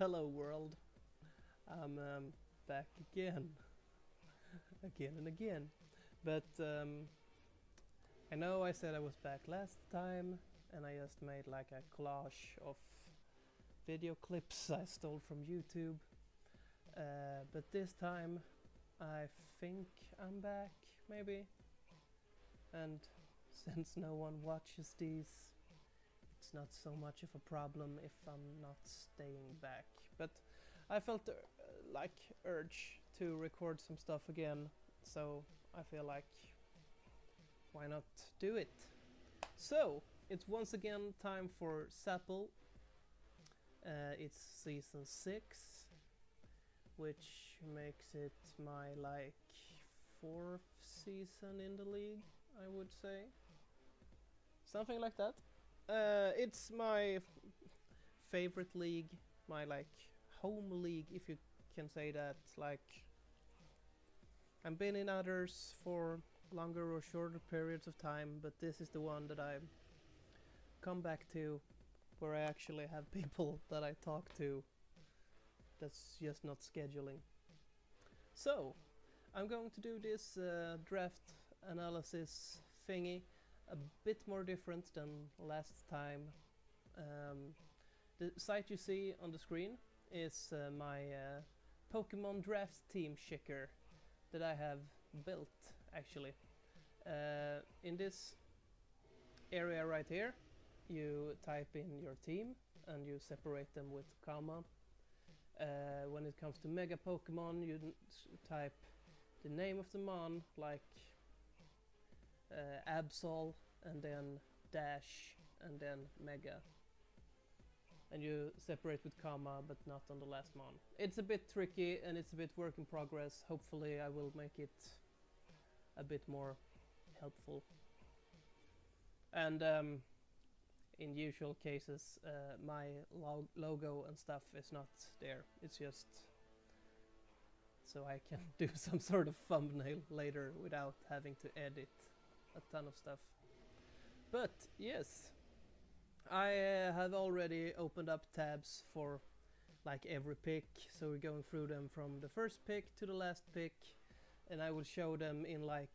Hello world, I'm back again, again and again. But I know I said I was back last time, and I just made like a collage of video clips I stole from YouTube. But this time, I think I'm back, maybe. And since no one watches these, it's not so much of a problem if I'm not staying back. But I felt like urge to record some stuff again, so I feel like why not do it? So it's once again time for SAPL. It's season 6, which makes it my like 4th season in the league, I would say. Something like that. It's my favorite league, my like home league, if you can say that. Like, I've been in others for longer or shorter periods of time, but this is the one that I come back to, where I actually have people that I talk to. That's just not scheduling. So I'm going to do this draft analysis thingy a bit more different than last time. The site you see on the screen is my Pokemon draft team checker that I have built, actually. In this area right here, you type in your team and you separate them with comma. When it comes to Mega Pokemon, you type the name of the mon, like Absol, and then dash, and then Mega. And you separate with comma, but not on the last mon. It's a bit tricky and it's a bit work in progress. Hopefully I will make it a bit more helpful. And in usual cases, my logo and stuff is not there. It's just so I can do some sort of thumbnail later without having to edit a ton of stuff. But yes, I have already opened up tabs for like every pick, so we're going through them from the first pick to the last pick, and I will show them in like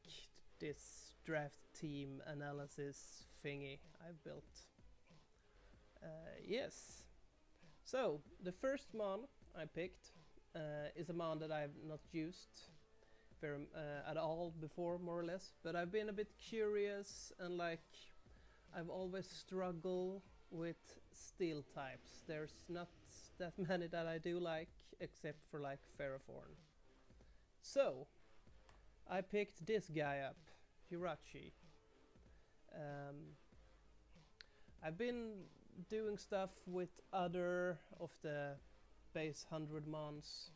this draft team analysis thingy I've built. Yes, so the first mon I picked is a mon that I've not used very at all before, more or less, but I've been a bit curious, and like I've always struggled with steel types. There's not that many that I do like, except for like Ferrothorn. So I picked this guy up, Jirachi. I've been doing stuff with other of the base 100 mons,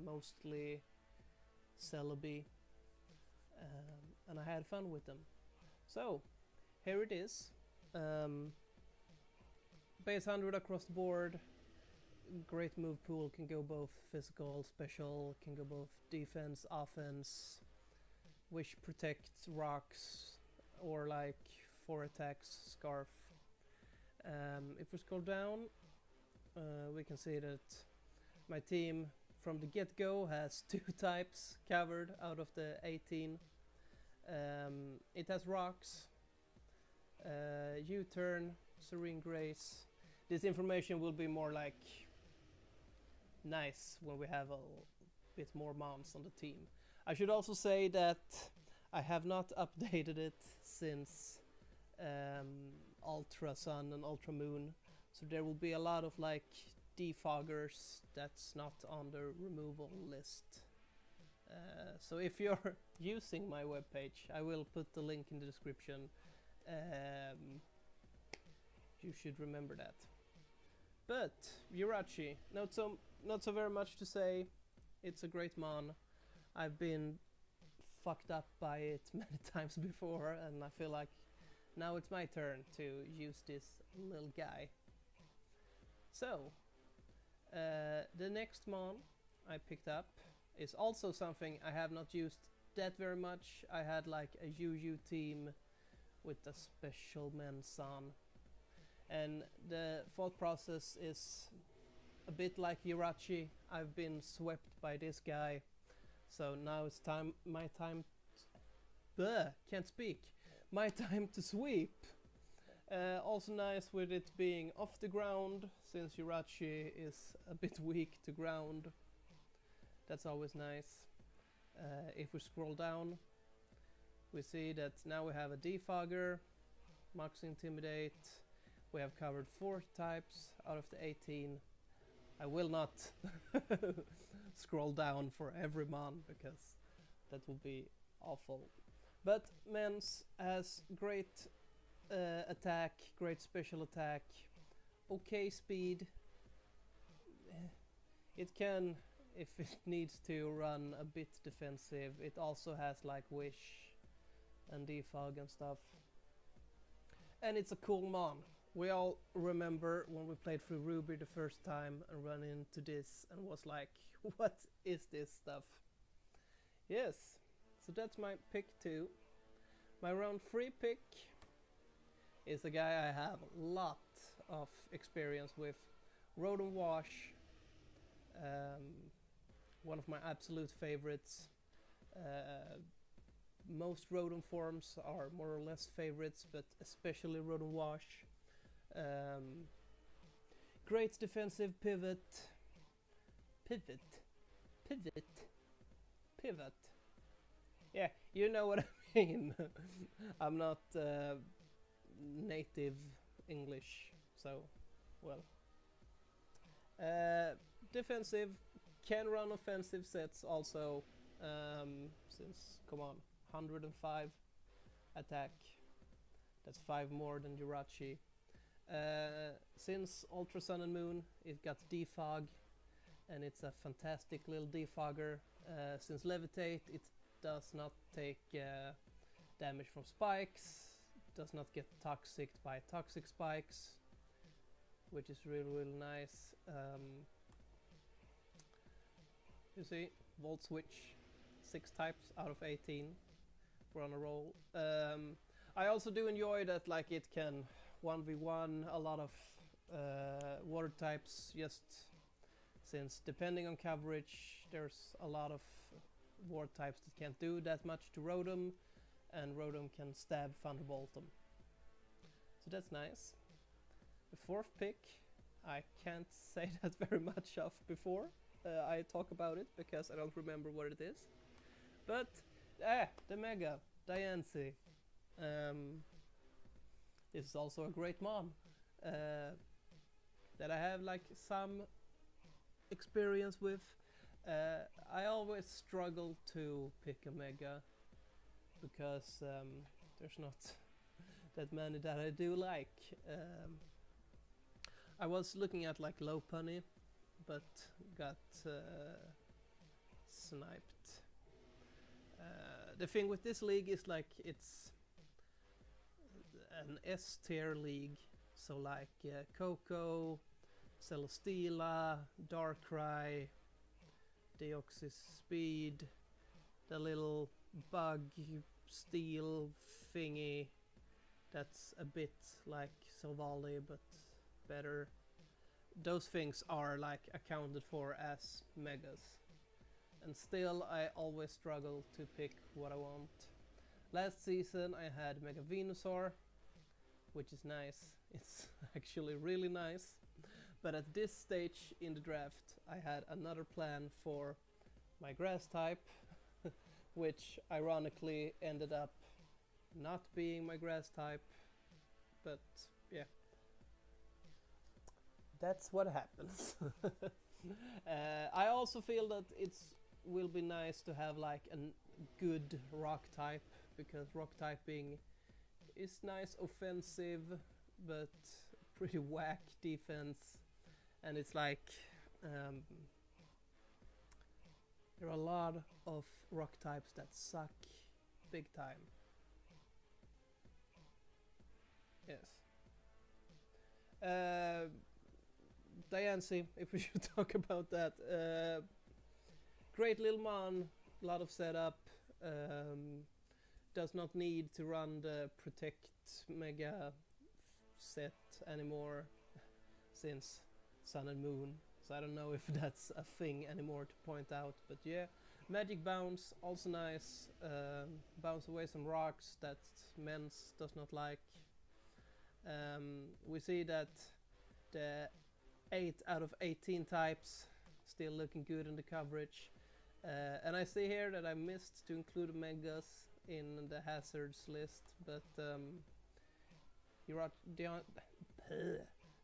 mostly Celebi, and I had fun with them. So here it is. Base 100 across the board. Great move pool, can go both physical, special, can go both defense, offense, wish, protect, rocks, or like 4 attacks, scarf. If we scroll down, we can see that my team from the get-go has 2 types covered out of the 18. It has rocks, U-turn, Serene Grace. This information will be more like nice when we have a bit more mons on the team. I should also say that I have not updated it since Ultra Sun and Ultra Moon, so there will be a lot of like defoggers that's not on the removal list. So if you're using my webpage, I will put the link in the description. You should remember that. But Jirachi, not so very much to say. It's a great mon. I've been fucked up by it many times before, and I feel like now it's my turn to use this little guy. So the next mon I picked up is also something I have not used that very much. I had like a UU team with a special Mensan, and the thought process is a bit like Jirachi, I've been swept by this guy, so now it's my time. Can't speak. My time to sweep. Also nice with it being off the ground, since Jirachi is a bit weak to ground. That's always nice. If we scroll down, we see that now we have a defogger, max intimidate. We have covered 4 types out of the 18. I will not scroll down for every mon because that would be awful. But men's has great attack, great special attack, okay speed. It can, if it needs to, run a bit defensive. It also has like wish and defog and stuff. And it's a cool mon. We all remember when we played through Ruby the first time and ran into this and was like, what is this stuff? Yes, so that's my pick 2. My round 3 pick is a guy I have a lot of experience with, Rotom Wash. One of my absolute favorites. Most Rotom forms are more or less favorites, but especially Rotom Wash. Great defensive pivot. Yeah, you know what I mean. I'm not native English, so, well. Defensive, can run offensive sets also, since, come on, 105 attack. That's 5 more than Jirachi. Since Ultra Sun and Moon, it got defog, and it's a fantastic little defogger. Since Levitate, it does not take damage from spikes, does not get toxic by toxic spikes, which is really nice. You see, Volt Switch, 6 types out of 18. We're on a roll. I also do enjoy that, like, it can 1v1 a lot of water types, just since depending on coverage, there's a lot of water types that can't do that much to Rotom, and Rotom can stab Thunderbolt them. So that's nice. The 4th pick, I can't say that very much of before I talk about it, because I don't remember what it is. But, the Mega, Diancie. This is also a great mon that I have like some experience with. I always struggle to pick a Mega because there's not that many that I do like. I was looking at like Lopunny, but got sniped. The thing with this league is like it's an S tier league, so like Coco, Celesteela, Darkrai, Deoxys Speed, the little bug steel thingy that's a bit like Silvally but better. Those things are like accounted for as megas, and still I always struggle to pick what I want. Last season I had Mega Venusaur, which is nice. It's actually really nice. But at this stage in the draft, I had another plan for my grass type, which ironically ended up not being my grass type. But yeah, that's what happens. I also feel that it will be nice to have like a good rock type, because rock typing is nice offensive, but pretty whack defense. And it's like there are a lot of rock types that suck big time. Yes. Diancie, if we should talk about that. Great little mon, a lot of setup. Does not need to run the Protect Mega set anymore, since Sun and Moon so I don't know if that's a thing anymore to point out, but yeah. Magic Bounce, also nice. Bounce away some rocks that Mens does not like. We see that the 8 out of 18 types still looking good in the coverage. And I see here that I missed to include Megas in the hazards list, but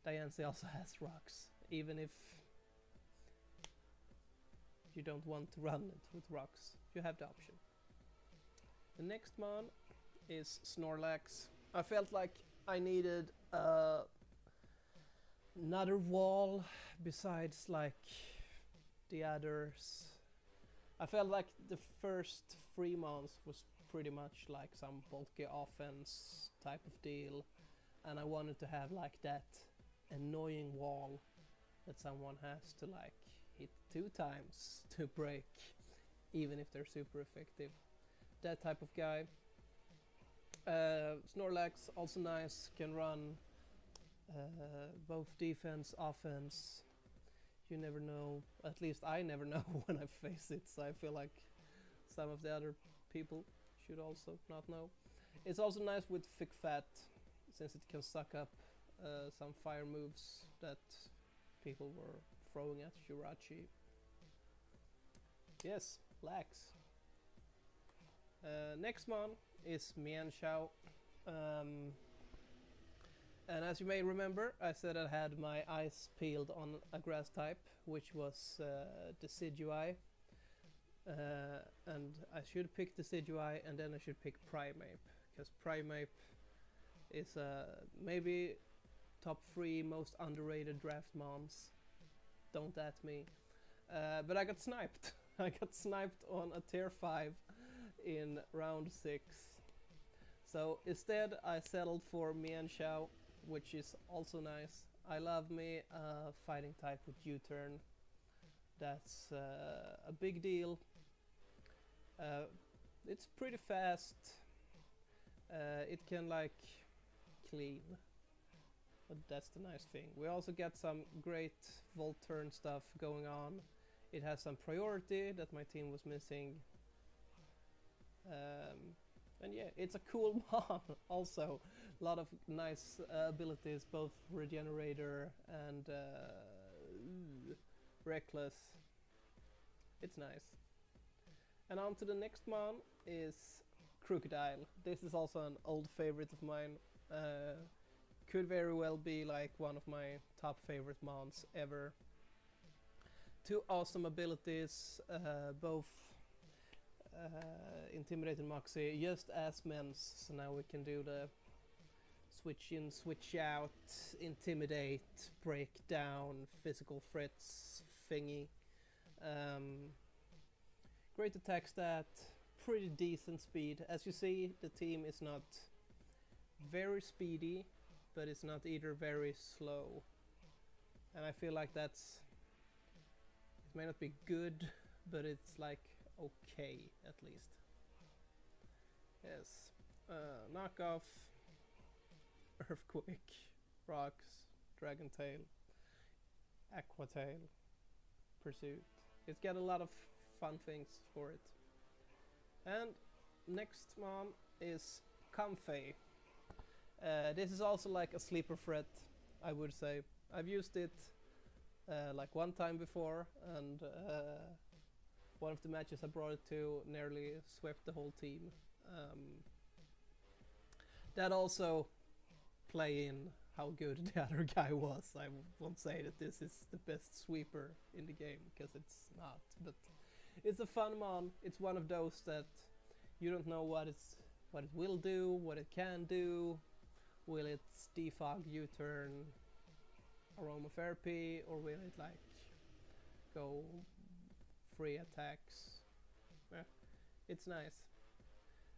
Diancie also has rocks, even if you don't want to run it with rocks, you have the option. The next mon is Snorlax. I felt like I needed another wall besides like the others. I felt like the first 3 months was pretty much like some bulky offense type of deal, and I wanted to have like that annoying wall that someone has to like hit 2 times to break, even if they're super effective. That type of guy. Snorlax, also nice, can run both defense, offense. You never know, at least I never know when I face it, so I feel like some of the other people should also not know. It's also nice with thick fat, since it can suck up some fire moves that people were throwing at Jirachi. Yes, Lax. Next one is Mienshao. And as you may remember, I said I had my eyes peeled on a grass type, which was Decidueye. And I should pick Decidueye, and then I should pick Primeape, because Primeape is maybe top 3 most underrated draft mons. Don't at me. But I got sniped. I got sniped on a tier 5 in round 6. So instead I settled for Mienshao, which is also nice. I love me a fighting type with U-turn. That's a big deal. It's pretty fast. It can like clean. But that's the nice thing. We also get some great volt turn stuff going on. It has some priority that my team was missing. And yeah, it's a cool mon. Also, a lot of nice abilities, both Regenerator and Reckless. It's nice. And on to the next mon is Crocodile. This is also an old favorite of mine. Could very well be like one of my top favorite mons ever. 2 awesome abilities, both Intimidate and Moxie, just as Mens, so now we can do the switch in, switch out, Intimidate, break down, physical threats thingy. Great attack stat, pretty decent speed. As you see, the team is not very speedy, but it's not either very slow. And I feel like that's... it may not be good, but it's like okay, at least. Yes. Knockoff, Earthquake, Rocks, Dragon Tail, Aqua Tail, Pursuit. It's got a lot of fun things for it. And next one is Comfey. This is also like a sleeper threat, I would say. I've used it like 1 time before, and one of the matches I brought it to nearly swept the whole team. That also play in how good the other guy was. I won't say that this is the best sweeper in the game, because it's not, but it's a fun mon. It's one of those that you don't know what it will do, what it can do. Will it defog U-turn aromatherapy, or will it like go 3 attacks? Yeah, it's nice.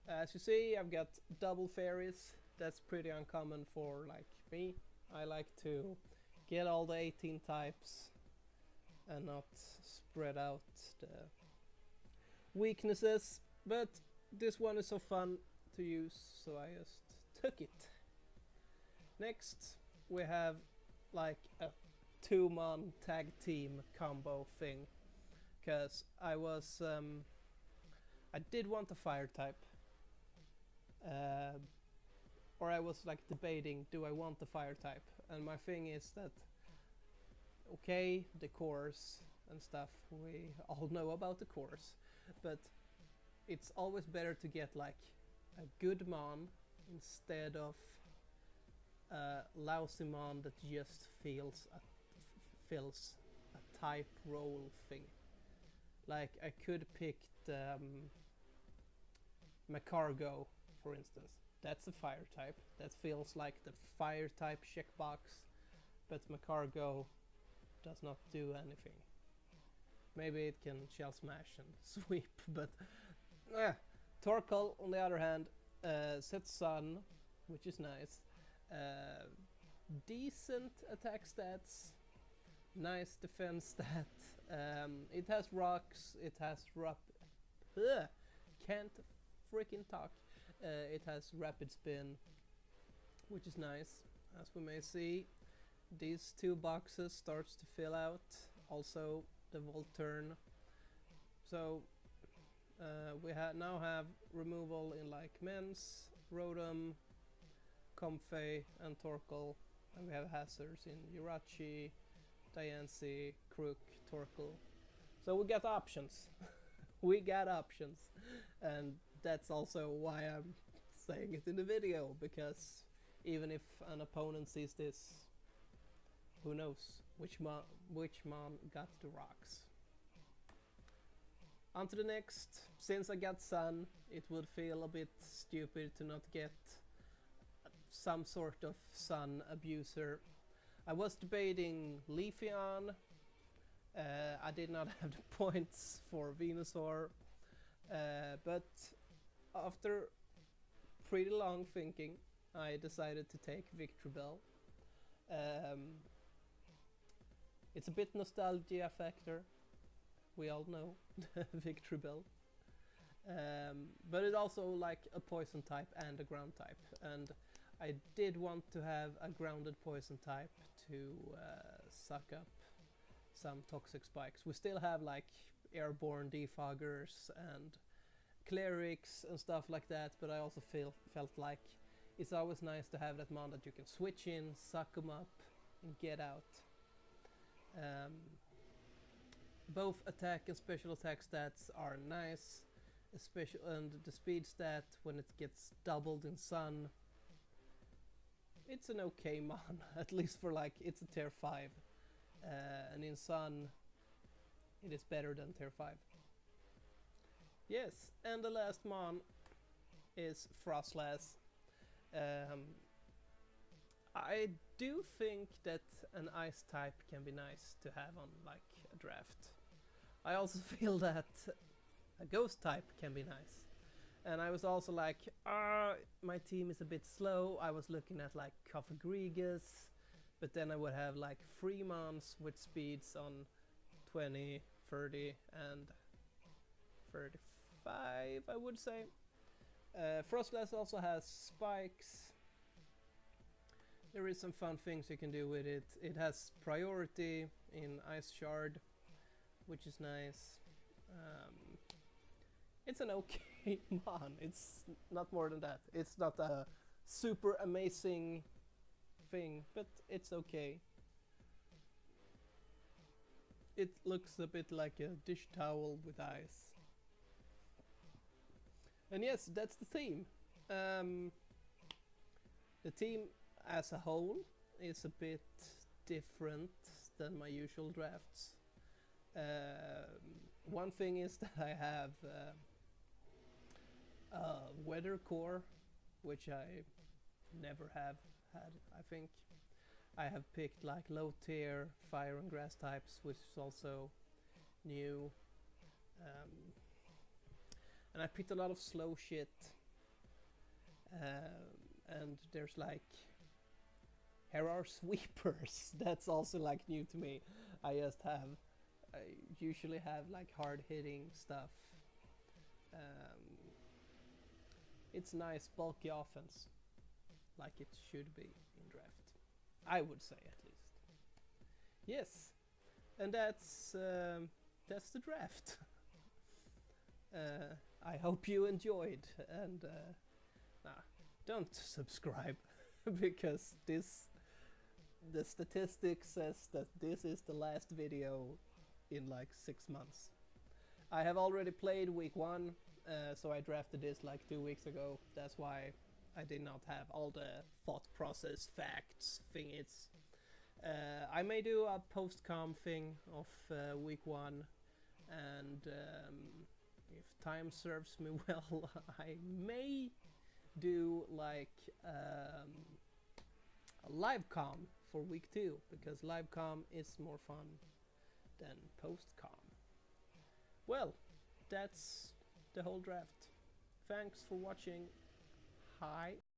As you see, I've got double fairies. That's pretty uncommon for like me. I like to get all the 18 types and not spread out the weaknesses, but this one is so fun to use, so I just took it. Next we have like a 2-man tag team combo thing, because I was I did want a fire type, or I was like debating, do I want the fire type? And my thing is that, okay, the course and stuff, we all know about the course, but it's always better to get like a good mon instead of a lousy mon that just fills a type role thing. Like I could pick the Macargo, for instance. That's a fire type. That feels like the fire type checkbox, but Macargo does not do anything. Maybe it can shell smash and sweep, but Torkoal, on the other hand, sets Sun, which is nice. Decent attack stats, nice defense stat. It has rocks, it has can't freaking talk. It has rapid spin, which is nice. As we may see, these 2 boxes starts to fill out. Also the Volt turn. So we now have removal in like Mens, Rotom, Comfey, and Torkoal, and we have hazards in Jirachi, Diancie, Crook, Torkoal. So we got options. We got options, and that's also why I'm saying it in the video, because even if an opponent sees this, who knows which mon got the rocks. On to the next. Since I got Sun, it would feel a bit stupid to not get some sort of Sun abuser. I was debating Leafeon. I did not have the points for Venusaur, but after pretty long thinking, I decided to take Victreebel. It's a bit nostalgia factor. We all know Victreebel. But it also like a poison type and a ground type, and I did want to have a grounded poison type to suck up some toxic spikes. We still have like airborne defoggers and clerics and stuff like that, but I also felt like it's always nice to have that mon that you can switch in, suck them up, and get out. Both attack and special attack stats are nice, and the speed stat, when it gets doubled in Sun, it's an okay mon, at least for like, it's a tier 5, and in Sun it is better than tier 5. Yes, and the last mon is Frostlass. I do think that an ice type can be nice to have on like a draft. I also feel that a ghost type can be nice. And I was also like, my team is a bit slow. I was looking at like Cofagrigus, but then I would have like 3 mons with speeds on 20, 30, and 35, I would say. Frostlass also has spikes. There is some fun things you can do with it. It has priority in Ice Shard, which is nice. It's an okay mon. It's not more than that. It's not a super amazing thing, but it's okay. It looks a bit like a dish towel with eyes. And yes, that's the theme. The team as a whole is a bit different than my usual drafts. One thing is that I have Weather Core, which I never have had, I think. I have picked like low tier fire and grass types, which is also new. And I picked a lot of slow shit. And there's like Herrar Sweepers. That's also like new to me. I usually have like hard hitting stuff. It's nice bulky offense, like it should be in draft, I would say, at least. Yes, and that's the draft. I hope you enjoyed, and nah, don't subscribe because the statistics says that this is the last video in like 6 months. I have already played week 1, so I drafted this like 2 weeks ago. That's why I did not have all the thought process, facts, thingies. I may do a post-com thing of week 1, and if time serves me well, I may do like a live com for week 2, because live com is more fun than post com. Well, that's the whole draft. Thanks for watching. Hi.